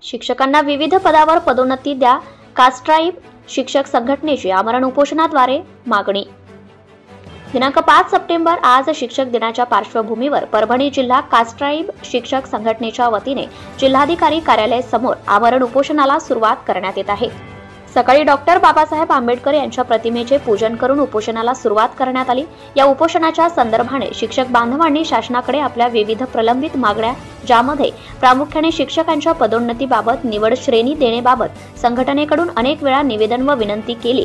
शिक्षकांना विविध पदावर पदोन्नती द्या, कास्ट्राईब शिक्षक संघटनेची आमरण उपोषणाद्वारे मागणी। दिनांक 5 सप्टेंबर आज शिक्षक दिनाच्या पार्श्वभूमीवर परभणी जिल्हा कास्ट्राईब शिक्षक संघटनेच्या वतीने जिल्हाधिकारी कार्यालय समोर आमरण उपोषणाला सुरुवात करण्यात येत आहे। सकाळी डॉक्टर बाबासाहेब आंबेडकर यांच्या प्रतिमेचे पूजन करून उपोषणाला सुरुवात करण्यात आली। या उपोषणाच्या संदर्भाने शिक्षक बांधवांनी शासनाकडे आपल्या विविध प्रलंबित मागण्या, ज्यामध्ये प्रामुख्याने शिक्षकांच्या पदोन्नतीबाबत, निवड श्रेणी देण्याबाबत संघटनेकडून अनेक वेळा निवेदन व विनंती केली,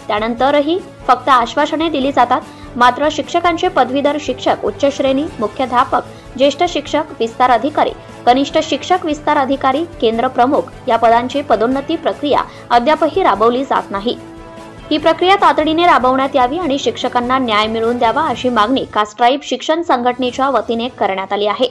त्यानंतरही फक्त आश्वासने दिली जातात। मात्र शिक्षकांचे पदवीधर शिक्षक, उच्च श्रेणी, मुख्याध्यापक, ज्येष्ठ शिक्षक, विस्तार अधिकारी, कनिष्ठ शिक्षक विस्तार अधिकारी, केंद्र प्रमुख या पदांची पदोन्नती प्रक्रिया अद्यापही राबवली जात नाही। ही प्रक्रिया तातडीने राबवण्यात यावी आणि शिक्षकांना न्याय मिळवून द्यावा अशी मागणी कास्ट्राईब शिक्षण संघटनेच्या वतीने करण्यात आली आहे।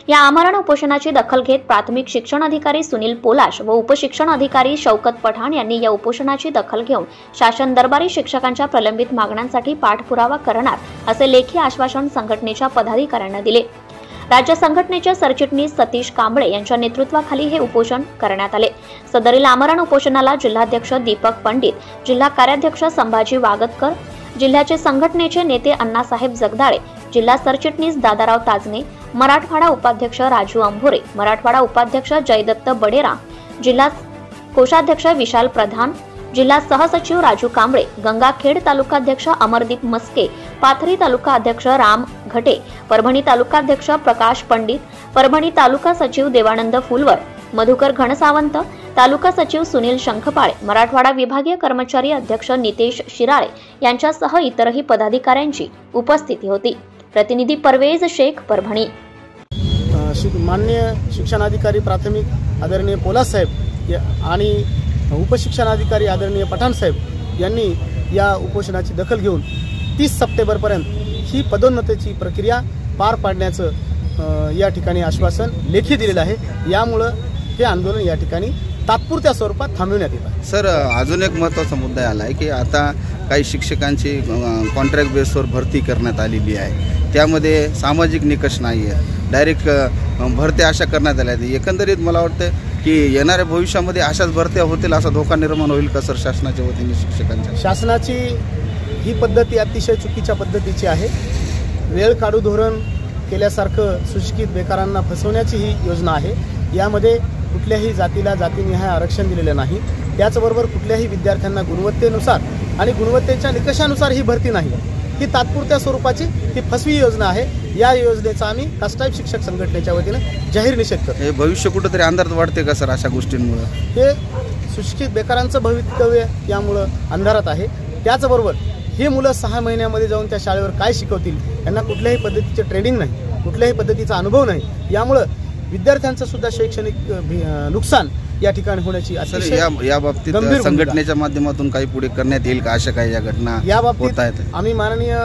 या आमरण उपोषणाची दखल घेत प्राथमिक शिक्षण अधिकारी सुनील पोलाश व उपशिक्षण अधिकारी शौकत पठाण यांनी या उपोषणाची दखल घेऊन शासन दरबारी शिक्षकांच्या प्रलंबित मागण्यांसाठी पाठपुरावा करणार असे लेखी आश्वासन संघटनेच्या पदाधिकाऱ्यांना दिले। राज्य संघटनेचे सरचिटणीस सतीश कांबळे यांच्या नेतृत्वाखाली हे उपोषण करण्यात आले। सदरील आमरण उपोषणाला जिल्हाध्यक्ष दीपक पंडित, जिल्हा कार्याध्यक्ष संभाजी वागतकर, जिल्ह्याचे संघटनेचे नेते अण्णासाहेब जगदाळे, जिल्हा सरचिटणीस दादाराव ताजने, मराठवाडा उपाध्यक्ष राजू अंभोरे, मराठवाडा उपाध्यक्ष जयदत्त बडेरा, जिल्हा कोषाध्यक्ष विशाल प्रधान, जिल्हा सहसचिव राजू कांबळे, गंगाखेड तालुकाध्यक्ष अमरदीप मस्के, पाथरी तालुका अध्यक्ष राम घटे, परभणी तालुकाध्यक्ष प्रकाश पंडित, परभणी तालुका सचिव देवानंद फुलवर, मधुकर घनसावंत, तालुका सचिव सुनील शंखपाळे, मराठवाडा विभागीय कर्मचारी अध्यक्ष नितेश शिराळे यांच्यासह इतरही पदाधिकाऱ्यांची उपस्थिती होती। प्रतिनिधी परवेज शेख, परभणी। माननीय शिक्षणाधिकारी प्राथमिक आदरणीय पोलास साहेब आणि उपशिक्षणाधिकारी आदरणीय पठाण साहेब यांनी या उपोषणाची दखल घेऊन 30 सप्टेंबरपर्यंत ही पदोन्नतीची प्रक्रिया पार पाडण्याचं या ठिकाणी आश्वासन लेखी दिलेलं आहे। यामुळे हे आंदोलन या ठिकाणी तात्पुरत्या स्वरूपात थांबवण्यात येत आहे। सर, अजून एक महत्त्वाचा मुद्दा आला आहे की आता काही शिक्षकांची कॉन्ट्रॅक्ट बेसवर भरती करण्यात आलेली आहे। त्यामध्ये सामाजिक निकष नाही आहे, डायरेक्ट भरत्या अशा करण्यात आल्या आहेत। एकंदरीत मला वाटतं की येणाऱ्या भविष्यामध्ये अशाच भरत्या होतील असा धोका निर्माण होईल का सर शासनाच्या वतीने शिक्षकांच्या? शासनाची ही पद्धती अतिशय चुकीच्या पद्धतीची आहे। वेळ काढू धोरण केल्यासारखं सुशिक्षित बेकारांना फसवण्याची ही योजना आहे। यामध्ये कुठल्याही जातीला जातीनिहाय आरक्षण दिलेलं नाही, त्याचबरोबर कुठल्याही विद्यार्थ्यांना गुणवत्तेनुसार आणि गुणवत्तेच्या निकषानुसार ही भरती नाही। ही तात्पुरत्या स्वरूपाची ही फसवी योजना आहे। या योजनेचा आम्ही कास्ट्राईब शिक्षक संघटनेच्या वतीने जाहीर निषेध करतो। हे भविष्य कुठेतरी अंधारात वाढते का सर अशा गोष्टींमुळे? हे सुशिक्षित बेकारांचं भवितव्य यामुळं अंधारात आहे। त्याचबरोबर हे मुलं 6 महिन्यामध्ये जाऊन त्या शाळेवर काय शिकवतील, यांना कुठल्याही पद्धतीचे ट्रेनिंग नाही, कुठल्याही पद्धतीचा अनुभव नाही। यामुळं विद्यार्थ्यांचं सुद्धा शैक्षणिक नुकसान या ठिकाणी होण्याची या बाबतीत संघटनेच्या माध्यमातून काही पुढे करण्यात येईल का? अशा काही या घटना या बाबतीत आम्ही माननीय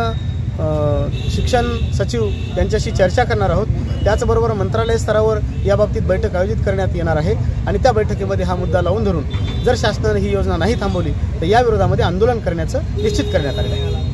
शिक्षण सचिव यांच्याशी चर्चा करणार आहोत। त्याचबरोबर मंत्रालय स्तरावर या बाबतीत बैठक आयोजित करण्यात येणार आहे आणि त्या बैठकीमध्ये हा मुद्दा लावून धरून जर शासनाने ही योजना नाही थांबवली तर या विरोधामध्ये आंदोलन करण्याचं निश्चित करण्यात आले आहे।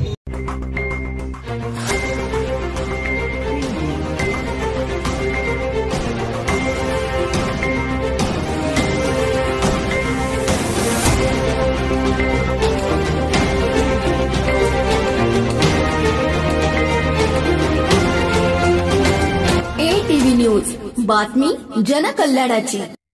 ATV न्यूज, बातमी जनकल्याणाची।